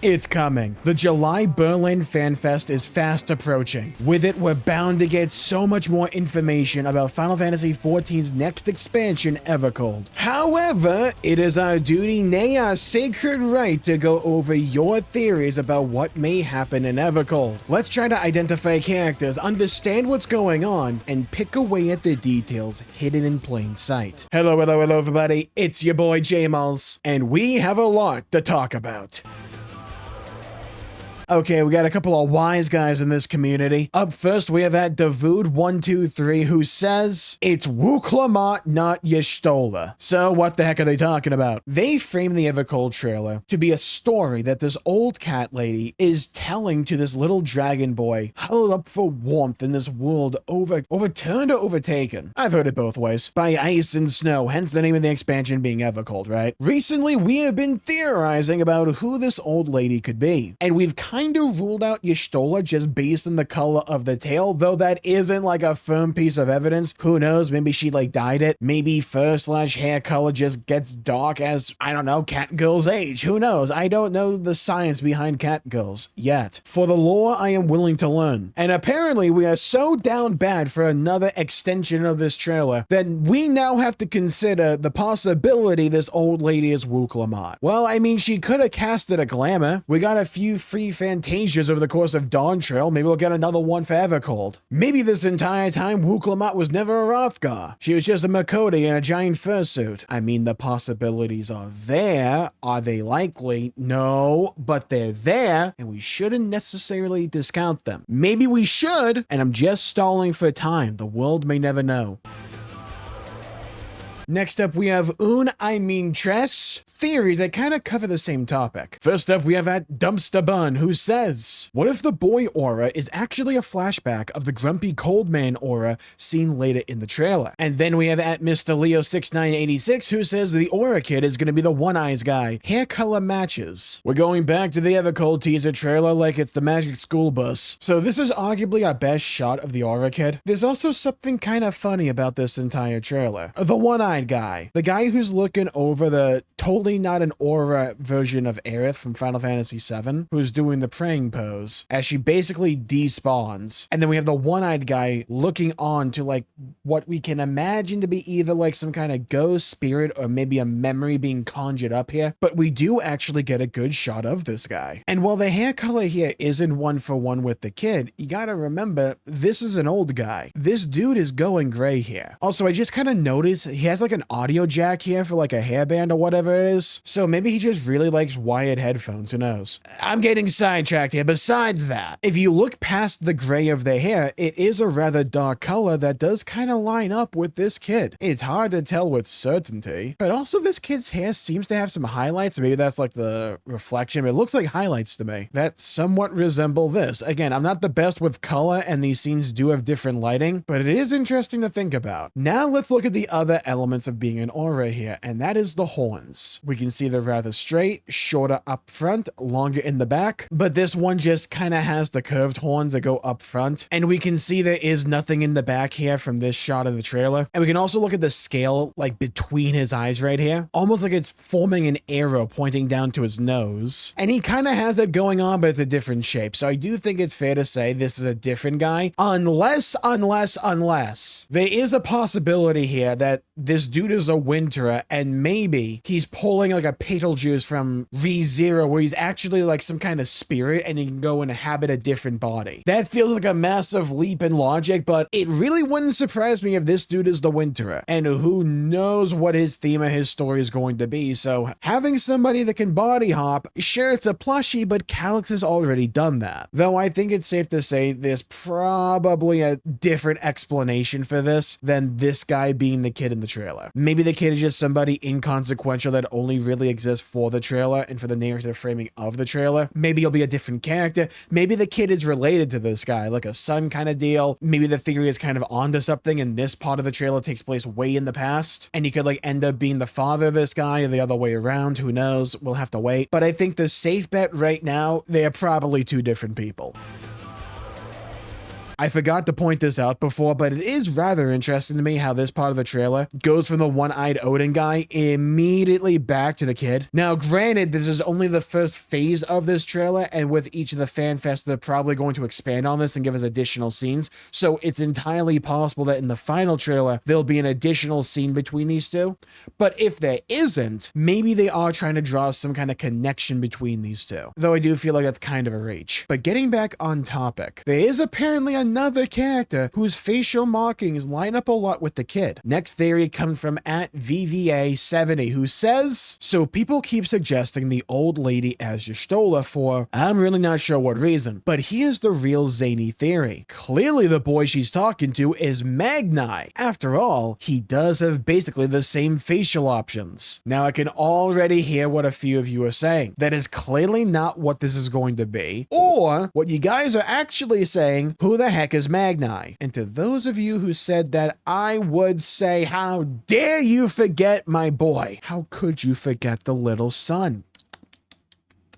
It's coming. The July Berlin Fan Fest is fast approaching. With it, we're bound to get so much more information about Final Fantasy XIV's next expansion, Evercold. However, it is our duty, nay our sacred right, to go over your theories about what may happen in Evercold. Let's try to identify characters, understand what's going on, and pick away at the details hidden in plain sight. Hello everybody, it's your boy Jmulls, and we have a lot to talk about. Okay, we got a couple of wise guys in this community. Up first, we have at Davude123 who says, it's Wuklamat, not Y'shtola. So what the heck are they talking about? They framed the Evercold trailer to be a story that this old cat lady is telling to this little dragon boy, huddled up for warmth in this world overturned or overtaken. I've heard it both ways. By ice and snow, hence the name of the expansion being Evercold, right? Recently, we have been theorizing about who this old lady could be, and we've kind of ruled out Y'shtola just based on the color of the tail, though that isn't like a firm piece of evidence. Who knows? Maybe she like dyed it. Maybe fur/hair color just gets dark as, I don't know, cat girls age. Who knows? I don't know the science behind cat girls yet. For the lore, I am willing to learn. And apparently we are so down bad for another extension of this trailer that we now have to consider the possibility this old lady is Wuklamat. Well, I mean, she could have casted a glamour. We got a few free Fantasias over the course of Dawn Trail. Maybe we'll get another one for Evercold. Maybe this entire time Wuklamat was never a Rothgar. She was just a Makoti in a giant fursuit. I mean, the possibilities are there. Are they likely? No, but they're there, and we shouldn't necessarily discount them. Maybe we should, and I'm just stalling for time. The world may never know. Next up, we have Tres theories that kind of cover the same topic. First up, we have at Dumpster Bun, who says, what if the boy aura is actually a flashback of the grumpy cold man aura seen later in the trailer? And then we have at Mr. Leo6986, who says the aura kid is going to be the one-eyes guy. Hair color matches. We're going back to the Evercold teaser trailer like it's the Magic School Bus. So this is arguably our best shot of the aura kid. There's also something kind of funny about this entire trailer. The one-eyed guy. The guy who's looking over the totally not an aura version of Aerith from Final Fantasy VII, who's doing the praying pose, as she basically despawns. And then we have the one-eyed guy looking on to like what we can imagine to be either like some kind of ghost spirit or maybe a memory being conjured up here. But we do actually get a good shot of this guy. And while the hair color here isn't one for one with the kid, you gotta remember, this is an old guy. This dude is going gray here. Also, I just kind of noticed he has like an audio jack here for like a hairband or whatever it is. So maybe he just really likes wired headphones. Who knows? I'm getting sidetracked here. Besides that, if you look past the gray of the hair, it is a rather dark color that does kind of line up with this kid. It's hard to tell with certainty, but also this kid's hair seems to have some highlights. Maybe that's like the reflection, but it looks like highlights to me that somewhat resemble this. Again, I'm not the best with color, and these scenes do have different lighting, but it is interesting to think about. Now let's look at the other elements of being an aura here, and that is the horns. We can see they're rather straight, shorter up front, longer in the back, but this one just kind of has the curved horns that go up front, and we can see there is nothing in the back here from this shot of the trailer. And we can also look at the scale like between his eyes right here, almost like it's forming an arrow pointing down to his nose, and he kind of has that going on, but it's a different shape. So I do think it's fair to say this is a different guy, unless there is a possibility here that this dude is a Winterer, and maybe he's pulling like a Betelgeuse from ReZero, where he's actually like some kind of spirit and he can go and inhabit a different body. That feels like a massive leap in logic, but it really wouldn't surprise me if this dude is the Winterer, and who knows what his theme of his story is going to be. So having somebody that can body hop, sure, it's a plushie, but Calyx has already done that. Though I think it's safe to say there's probably a different explanation for this than this guy being the kid in the trailer. Maybe the kid is just somebody inconsequential that only really exists for the trailer and for the narrative framing of the trailer. Maybe he'll be a different character. Maybe the kid is related to this guy, like a son kind of deal. Maybe the theory is kind of onto something and this part of the trailer takes place way in the past, and he could like end up being the father of this guy or the other way around. Who knows? We'll have to wait. But I think the safe bet right now, they are probably two different people. I forgot to point this out before, but it is rather interesting to me how this part of the trailer goes from the one-eyed Odin guy immediately back to the kid. Now, granted, this is only the first phase of this trailer, and with each of the fan fests, they're probably going to expand on this and give us additional scenes, so it's entirely possible that in the final trailer, there'll be an additional scene between these two. But if there isn't, maybe they are trying to draw some kind of connection between these two, though I do feel like that's kind of a reach. But getting back on topic, there is apparently another character whose facial markings line up a lot with the kid. Next theory comes from @VVA70, who says, so people keep suggesting the old lady as Y'shtola for, I'm really not sure what reason, but here's the real zany theory. Clearly the boy she's talking to is Magnai. After all, he does have basically the same facial options. Now I can already hear what a few of you are saying. That is clearly not what this is going to be, or what you guys are actually saying, who the heck is Magnai? And to those of you who said that, I would say, how dare you forget my boy? How could you forget the little son?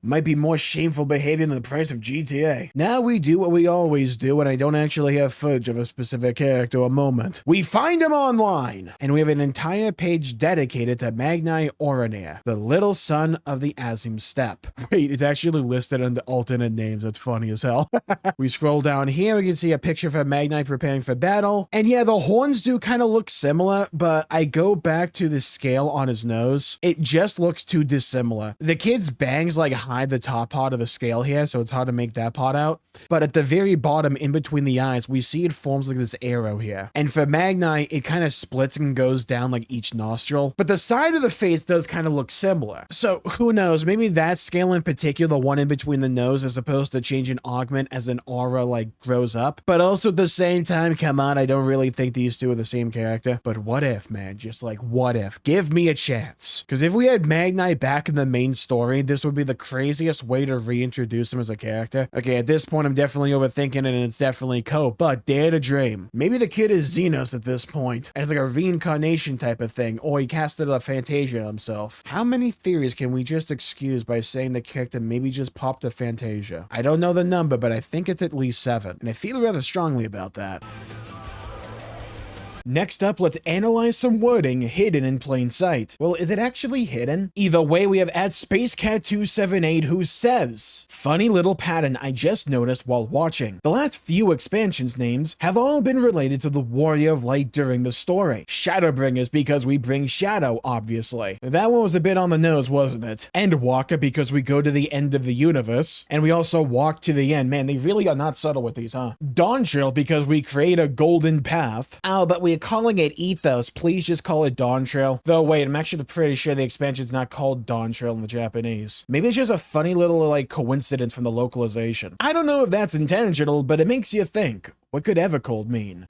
Might be more shameful behavior than the price of GTA. Now we do what we always do when I don't actually have footage of a specific character or moment. We find him online, and we have an entire page dedicated to Magnai Oranir, the little son of the Azim Steppe. Wait, it's actually listed under alternate names. That's funny as hell. We scroll down here, we can see a picture of Magnai preparing for battle. And yeah, the horns do kind of look similar, but I go back to the scale on his nose. It just looks too dissimilar. The kid's bangs like hide the top part of the scale here, so it's hard to make that part out. But at the very bottom, in between the eyes, we see it forms like this arrow here. And for Magnai, it kind of splits and goes down like each nostril. But the side of the face does kind of look similar. So who knows, maybe that scale in particular, the one in between the nose, is supposed to change and augment as an aura like grows up. But also at the same time, come on, I don't really think these two are the same character. But what if, man? Just like, what if? Give me a chance. Because if we had Magnai back in the main story, this would be the craziest way to reintroduce him as a character. Okay, at this point, I'm definitely overthinking it, and it's definitely Co, but dare to dream. Maybe the kid is Xenos at this point, and it's like a reincarnation type of thing, or he casted a Fantasia himself. How many theories can we just excuse by saying the character maybe just popped a Fantasia? I don't know the number, but I think it's at least 7, and I feel rather strongly about that. Next up, let's analyze some wording hidden in plain sight. Well, is it actually hidden? Either way, we have @SpaceCat278 who says, funny little pattern I just noticed while watching. The last few expansions names have all been related to the Warrior of Light during the story. Shadowbringers because we bring shadow, obviously. That one was a bit on the nose, wasn't it? Endwalker because we go to the end of the universe, and we also walk to the end. Man, they really are not subtle with these, huh? Dawntrail because we create a golden path. Oh, but we're calling it Ethos. Please just call it Dawntrail. Though, wait, I'm actually pretty sure the expansion's not called Dawntrail in the Japanese. Maybe it's just a funny little, like, coincidence from the localization. I don't know if that's intentional, but it makes you think. What could Evercold mean?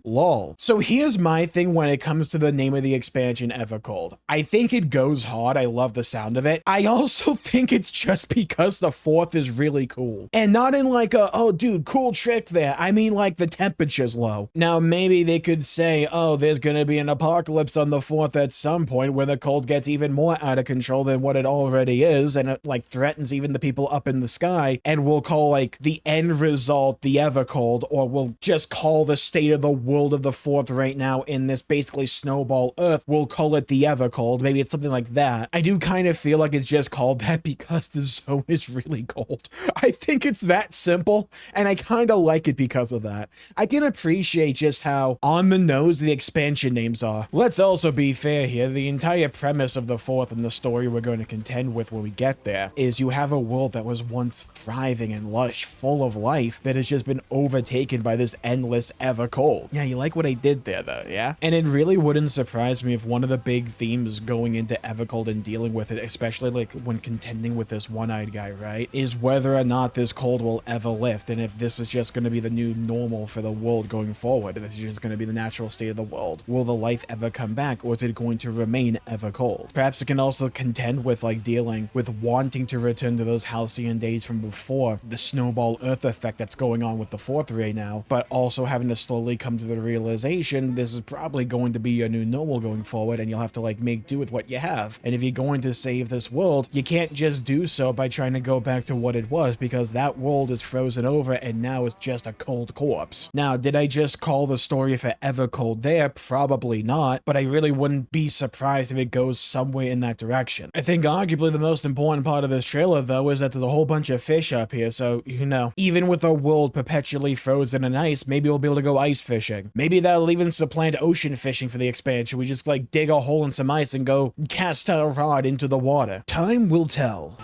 Lol. So here's my thing when it comes to the name of the expansion, Evercold. I think it goes hard. I love the sound of it. I also think it's just because the 4th is really cool. And not in like a, oh dude, cool trick there. I mean like the temperature's low. Now maybe they could say, oh, there's gonna be an apocalypse on the 4th at some point where the cold gets even more out of control than what it already is, and it like threatens even the people up in the sky, and we'll call like the end result the Evercold, or we'll just call the state of the world of the 4th right now in this basically snowball Earth, we'll call it the Evercold. Maybe it's something like that. I do kind of feel like it's just called that because the zone is really cold. I think it's that simple, and I kind of like it because of that. I can appreciate just how on the nose the expansion names are. Let's also be fair here. The entire premise of the 4th and the story we're going to contend with when we get there is you have a world that was once thriving and lush, full of life, that has just been overtaken by this endless Evercold. Yeah, you like what I did there though, yeah? And it really wouldn't surprise me if one of the big themes going into Evercold and dealing with it, especially like when contending with this one-eyed guy, right, is whether or not this cold will ever lift, and if this is just going to be the new normal for the world going forward, if it's just going to be the natural state of the world. Will the life ever come back, or is it going to remain Evercold? Perhaps it can also contend with like dealing with wanting to return to those halcyon days from before the snowball Earth effect that's going on with the 4th right now, but also having to slowly come to to the realization this is probably going to be your new normal going forward, and you'll have to like make do with what you have. And if you're going to save this world, you can't just do so by trying to go back to what it was, because that world is frozen over and now it's just a cold corpse. Now, did I just call the story for Evercold there? Probably not, but I really wouldn't be surprised if it goes somewhere in that direction. I think arguably the most important part of this trailer, though, is that there's a whole bunch of fish up here, so, you know, even with the world perpetually frozen in ice, maybe we'll be able to go ice fishing. Maybe that'll even supplant ocean fishing for the expansion. We just, like, dig a hole in some ice and go cast a rod into the water. Time will tell.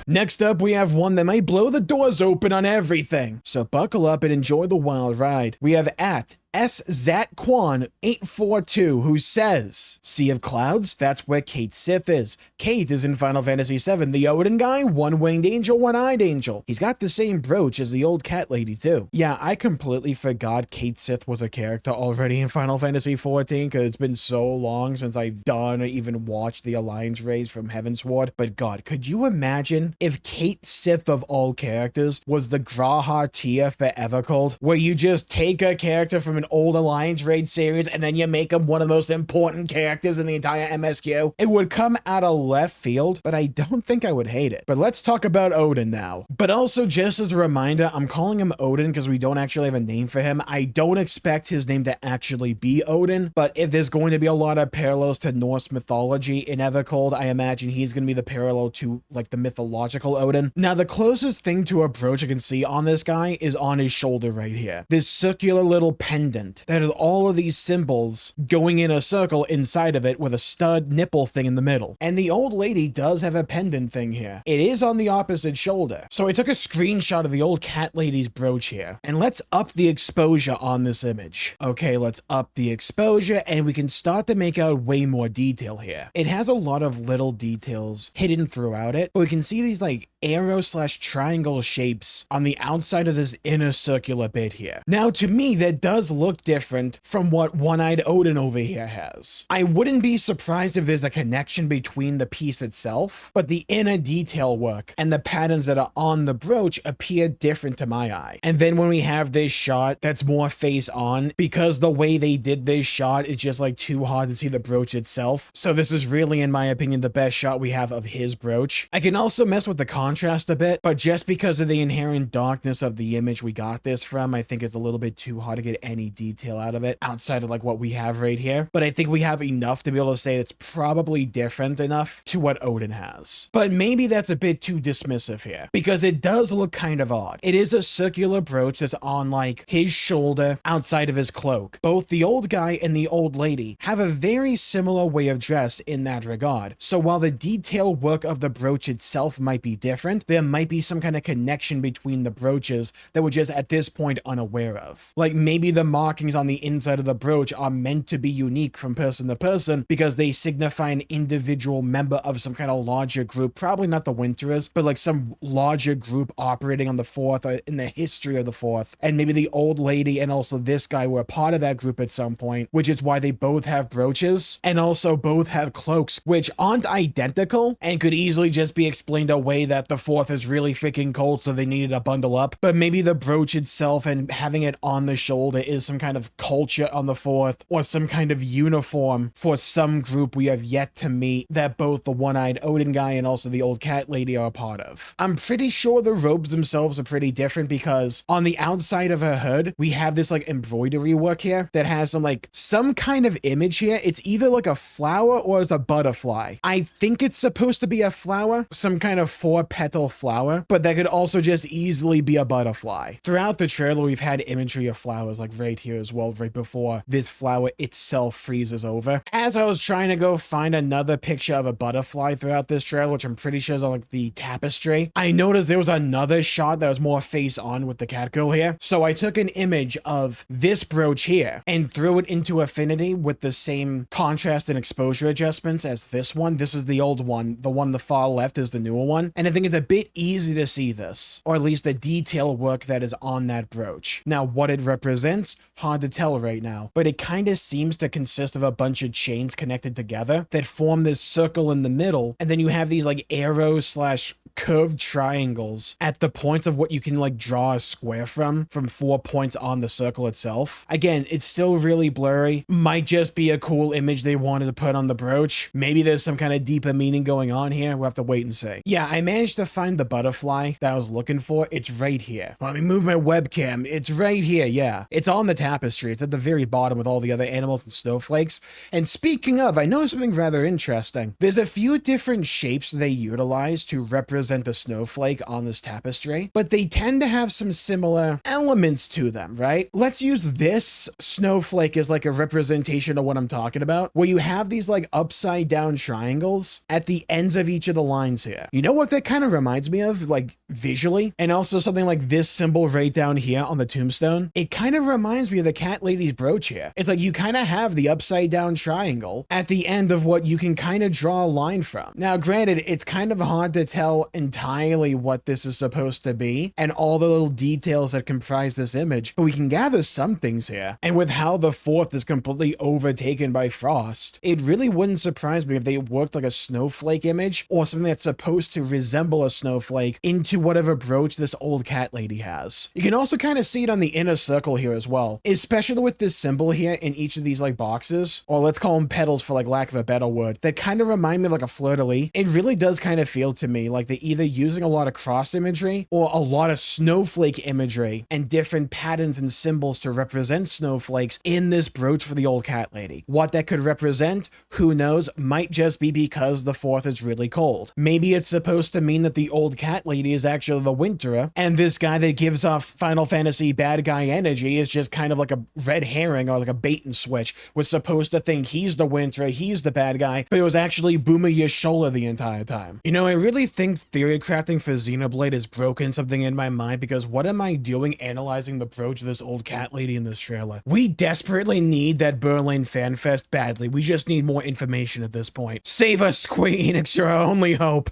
Next up, we have one that might blow the doors open on everything. So buckle up and enjoy the wild ride. We have at SZatQuan842, who says, Sea of Clouds? That's where Cait Sith is. Cait is in Final Fantasy VII, the Odin guy, one-winged angel, one-eyed angel. He's got the same brooch as the old cat lady, too. Yeah, I completely forgot Cait Sith was a character already in Final Fantasy XIV, because it's been so long since I've done or even watched the Alliance raids from Heavensward. But God, could you imagine if Cait Sith of all characters was the Graha tier for Evercold, where you just take a character from an old Alliance raid series and then you make him one of the most important characters in the entire MSQ? It would come out of left field, but I don't think I would hate it. But let's talk about Odin now. But also, just as a reminder, I'm calling him Odin because we don't actually have a name for him. I don't expect his name to actually be Odin, but if there's going to be a lot of parallels to Norse mythology in Evercold, I imagine he's going to be the parallel to like the mythological Odin. Now, the closest thing to a brooch I can see on this guy is on his shoulder right here. This circular little pendant that has all of these symbols going in a circle inside of it with a stud nipple thing in the middle. And the old lady does have a pendant thing here. It is on the opposite shoulder. So I took a screenshot of the old cat lady's brooch here, and let's up the exposure on this image. Okay, let's up the exposure and we can start to make out way more detail here. It has a lot of little details hidden throughout it, but we can see these like arrow/triangle shapes on the outside of this inner circular bit here. Now, to me, that does look different from what One-Eyed Odin over here has. I wouldn't be surprised if there's a connection between the piece itself, but the inner detail work and the patterns that are on the brooch appear different to my eye. And then when we have this shot that's more face on, because the way they did this shot is just like too hard to see the brooch itself. So this is really, in my opinion, the best shot we have of his brooch. I can also mess with the contrast a bit, but just because of the inherent darkness of the image we got this from, I think it's a little bit too hard to get any detail out of it outside of like what we have right here. But I think we have enough to be able to say it's probably different enough to what Odin has. But maybe that's a bit too dismissive here, because it does look kind of odd. It is a circular brooch that's on like his shoulder outside of his cloak. Both the old guy and the old lady have a very similar way of dress in that regard. So while the detail work of the brooch itself might be different, there might be some kind of connection between the brooches that we're just at this point unaware of. Like maybe the markings on the inside of the brooch are meant to be unique from person to person because they signify an individual member of some kind of larger group, probably not the Winterers, but like some larger group operating on the Fourth or in the history of the Fourth. And maybe the old lady and also this guy were part of that group at some point, which is why they both have brooches and also both have cloaks, which aren't identical and could easily just be explained away that the Fourth is really freaking cold, so they needed to bundle up. But maybe the brooch itself and having it on the shoulder is some kind of culture on the Fourth, or some kind of uniform for some group we have yet to meet that both the One-Eyed Odin guy and also the old cat lady are a part of. I'm pretty sure the robes themselves are pretty different, because on the outside of her hood, we have this like embroidery work here that has some kind of image here. It's either like a flower or it's a butterfly. I think it's supposed to be a flower, some kind of 4-petal flower, but that could also just easily be a butterfly. Throughout the trailer, we've had imagery of flowers like right here as well, right before this flower itself freezes over. As I was trying to go find another picture of a butterfly throughout this trailer, which I'm pretty sure is on like the tapestry, I noticed there was another shot that was more face on with the cat girl here. So I took an image of this brooch here and threw it into Affinity with the same contrast and exposure adjustments as this one. This is the old one. The one on the far left is the newer one. And I think it's a bit easy to see this, or at least the detail work that is on that brooch. Now, what it represents, hard to tell right now, but it kind of seems to consist of a bunch of chains connected together that form this circle in the middle, and then you have these like arrows / curved triangles at the points of what you can like draw a square from 4 points on the circle itself. Again, it's still really blurry. Might just be a cool image they wanted to put on the brooch. Maybe there's some kind of deeper meaning going on here. We'll have to wait and see. Yeah, I managed to find the butterfly that I was looking for. It's right here. Let me move my webcam. It's right here. Yeah, it's on the tapestry. It's at the very bottom with all the other animals and snowflakes. And speaking of, I noticed something rather interesting. There's a few different shapes they utilize to represent the snowflake on this tapestry, but they tend to have some similar elements to them, right? Let's use this snowflake as like a representation of what I'm talking about, where you have these like upside down triangles at the ends of each of the lines here. You know what that kind of reminds me of, like visually? And also something like this symbol right down here on the tombstone. It kind of reminds me of the cat lady's brooch here. It's like you kind of have the upside down triangle at the end of what you can kind of draw a line from. Now, granted, it's kind of hard to tell entirely what this is supposed to be and all the little details that comprise this image, but we can gather some things here. And with how the fourth is completely overtaken by frost, it really wouldn't surprise me if they worked like a snowflake image or something that's supposed to resemble a snowflake into whatever brooch this old cat lady has. You can also kind of see it on the inner circle here as well, especially with this symbol here in each of these like boxes, or let's call them petals for like lack of a better word, that kind of remind me of like a fleur-de-lis. It really does kind of feel to me like they're either using a lot of cross imagery or a lot of snowflake imagery and different patterns and symbols to represent snowflakes in this brooch for the old cat lady. What that could represent, who knows, might just be because the fourth is really cold. Maybe it's supposed to mean that the old cat lady is actually the winterer, and this guy that gives off Final Fantasy bad guy energy is just kind of like a red herring or like a bait and switch. Was supposed to think he's the winterer, he's the bad guy, but it was actually Boomer Yashola the entire time. You know, I really think theory crafting for Xenoblade has broken something in my mind, because what am I doing analyzing the brooch of this old cat lady in this trailer? We desperately need that Berlin Fan Fest badly. We just need more information at this point. Save us, Square Enix, you're our only hope.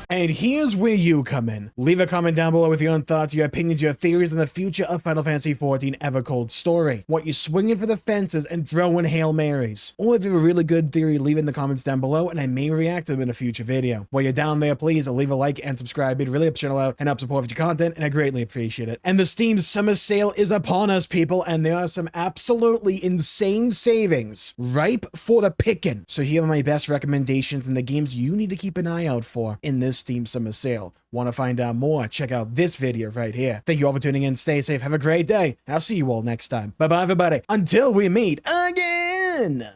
And here's where you come in. Leave a comment down below with your own thoughts, your opinions, your theories on the future of Final Fantasy XIV Evercold story. What you swinging for the fences and throwing Hail Marys. Or if you have a really good theory, leave it in the comments down below and I may react to them in a future video. While you're down there, please leave a like and subscribe. It really helps the channel out and helps support your content, and I greatly appreciate it. And the Steam summer sale is upon us, people, and there are some absolutely insane savings ripe for the picking. So here are my best recommendations and the games you need to keep an eye out for in this Steam summer sale. Want to find out more? Check out this video right here. Thank you all for tuning in. Stay safe. Have a great day. And I'll see you all next time. Bye-bye, everybody. Until we meet again.